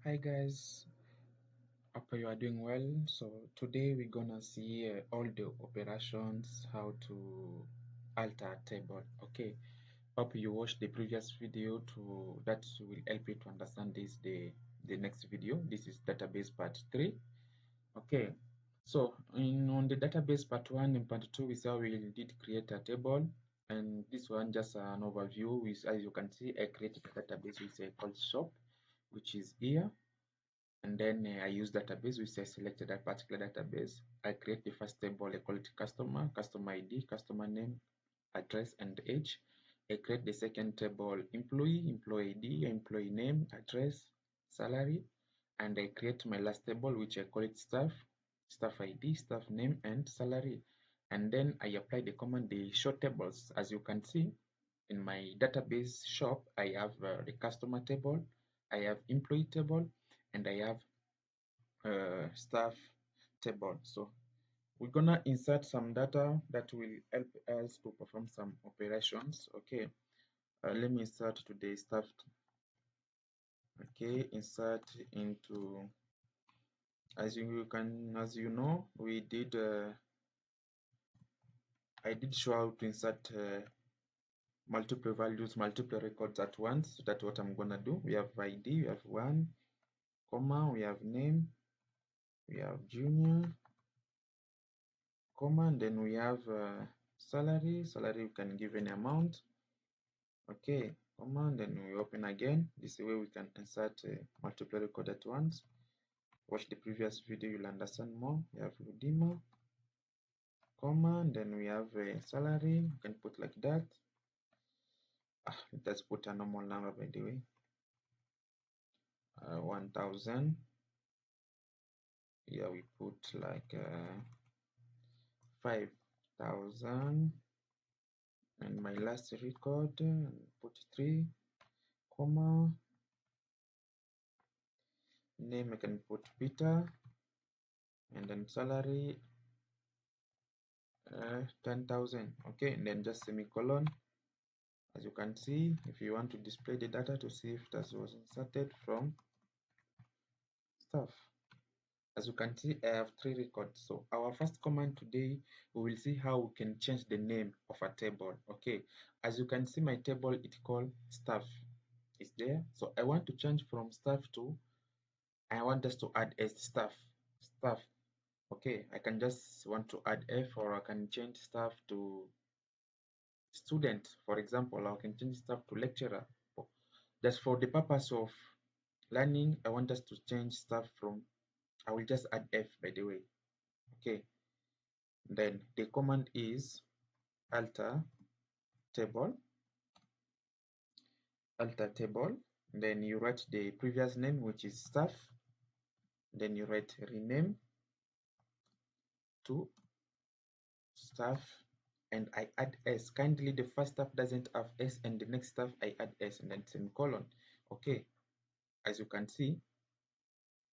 Hi guys, hope you are doing well. So today we're gonna see all the operations how to alter a table. Okay, hope you watched the previous video to that will help you to understand the next video. This is database part 3. Okay, so on the database part 1 and part 2 we saw we did create a table, and this one just an overview. As you can see, I created a database with a called shop, which is here. And then I use database, which I selected that particular database. I create the first table, I call it customer ID, customer name, address, and age. I create the second table, employee ID, employee name, address, salary. And I create my last table, which I call it staff ID, staff name, and salary. And then I apply the command, the show tables. As you can see, in my database shop, I have the customer table, I have employee table, and I have staff table. So we're gonna insert some data that will help us to perform some operations. Okay, let me insert today's staff. Okay, insert into, as you know, I did show how to insert multiple values, multiple records at once. So that's what I'm gonna do. We have ID, we have one, comma, we have name, we have junior, comma, and then we have salary. Salary, we can give any amount. Okay, comma, and then we open again. This way we can insert multiple record at once. Watch the previous video, you'll understand more. We have Ludima, comma, and then we have a salary. You can put like that. Let's put a normal number, by the way. 1000. Here we put like 5000. And my last record, put 3, comma. Name I can put Peter, and then salary 10,000. Okay, and then just semicolon. As you can see, if you want to display the data to see if that was inserted from staff. As you can see, I have 3 records. So our first command today, we will see how we can change the name of a table. Okay, as you can see, my table, it called staff is there. So I want to change from staff to, I want us to add a staff. Okay, I can just want to add F, or I can change staff to student, for example. I can change staff to lecturer. Just for the purpose of learning, I want us to change staff from, I will just add F, by the way. Okay, then the command is alter table, then you write the previous name, which is staff, then you write rename to staff, and I add S. Kindly, the first staff doesn't have S, and the next staff I add S, and then semicolon. Okay, as you can see,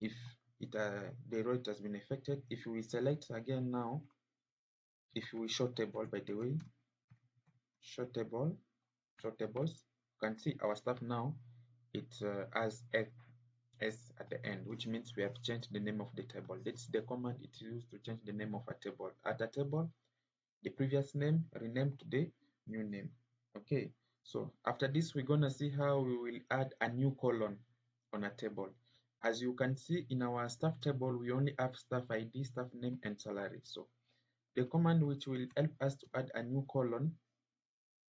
if the row has been affected, if we select again now, if we show table, by the way, show tables, you can see our staff now, it has S at the end, which means we have changed the name of the table. That's the command it used to change the name of a table. Add a table, the previous name, rename to the new name. Okay, so after this, we're gonna see how we will add a new column on a table. As you can see, in our staff table, we only have staff ID, staff name, and salary. So the command which will help us to add a new column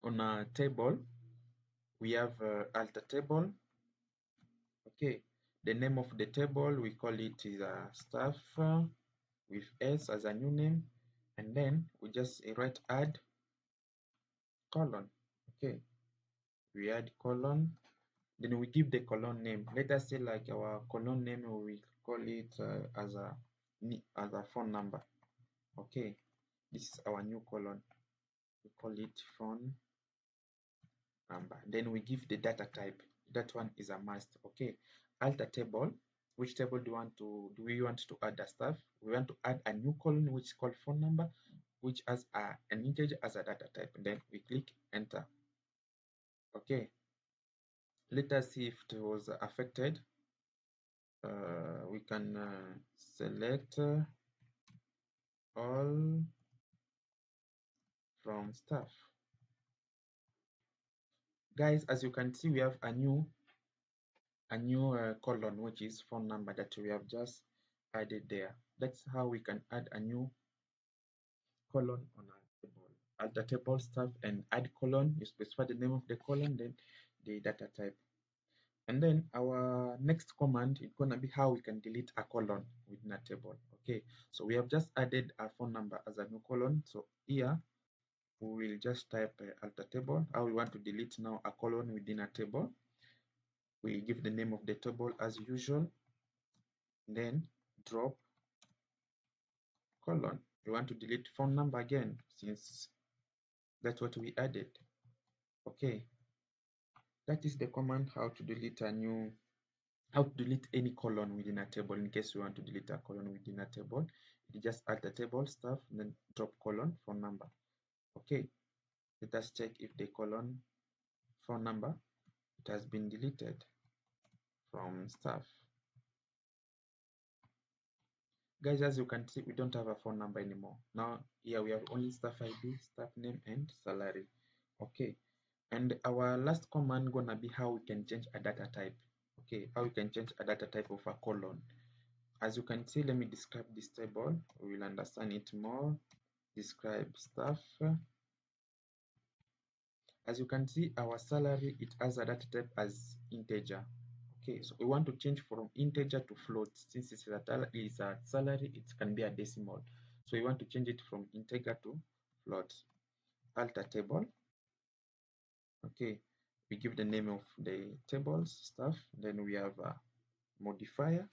on a table, we have alter table. Okay, the name of the table, we call it is staff with S as a new name, and then we just write add colon. Okay, we add colon, then we give the column name. Let us say like our column name, we call it as a phone number. Okay, this is our new column. We call it phone number. Then we give the data type. That one is a must. Okay, alter table. Which table do we want to add a staff? We want to add a new column which is called phone number, which has an integer as a data type. And then we click enter. Okay, let us see if it was affected. we can select all from staff. Guys, as you can see, we have a new column, which is phone number that we have just added there. That's how we can add a new column on our table. Add the table staff and add column. You specify the name of the column, then the data type. And then our next command is going to be how we can delete a column within a table. Okay, so we have just added a phone number as a new column. So here we will just type alter table. How we want to delete now a column within a table. We give the name of the table as usual, then drop colon. We want to delete phone number again since that's what we added. Okay, that is the command how to delete any column within a table. In case you want to delete a column within a table, you just add the table stuff and then drop colon phone number. Okay, let us check if the colon phone number it has been deleted from staff. Guys, as you can see, we don't have a phone number anymore. Now here we have only staff ID, staff name, and salary. Okay, and our last command gonna be how we can change a data type. Okay, how we can change a data type of a column. As you can see, let me describe this table. We will understand it more. Describe staff. As you can see, our salary, it has a data type as integer. Okay, so we want to change from integer to float. Since it's a salary, it can be a decimal. So we want to change it from integer to float. Alter table. Okay, we give the name of the tables stuff. Then we have a modifier.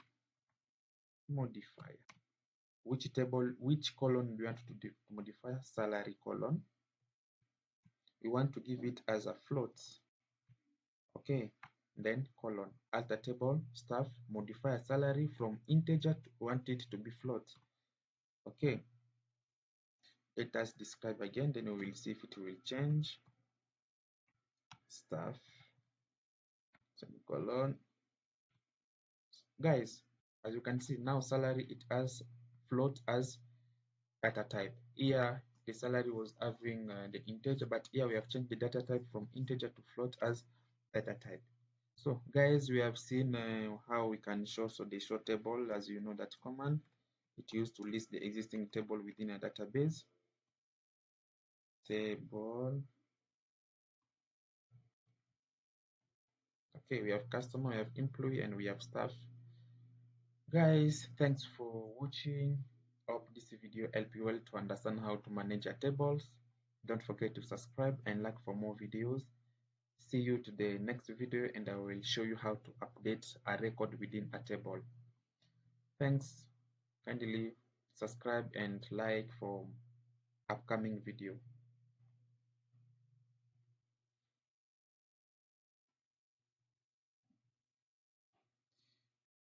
Which column we want to modify? Salary column. We want to give it as a float. Okay, then colon. Alter table stuff, modify salary from integer to want it to be float. Okay, let us describe again, then we will see if it will change. Stuff semicolon. Guys, as you can see now, salary it has float as data type. Here the salary was having the integer, but here we have changed the data type from integer to float as data type. So guys, we have seen how we can show the show table. As you know, that command it used to list the existing table within a database. Table. Okay, we have customer, we have employee, and we have staff. Guys, thanks for watching. Hope this video helped you well to understand how to manage your tables. Don't forget to subscribe and like for more videos. See you to the next video, and I will show you how to update a record within a table. Thanks. Kindly subscribe and like for upcoming video.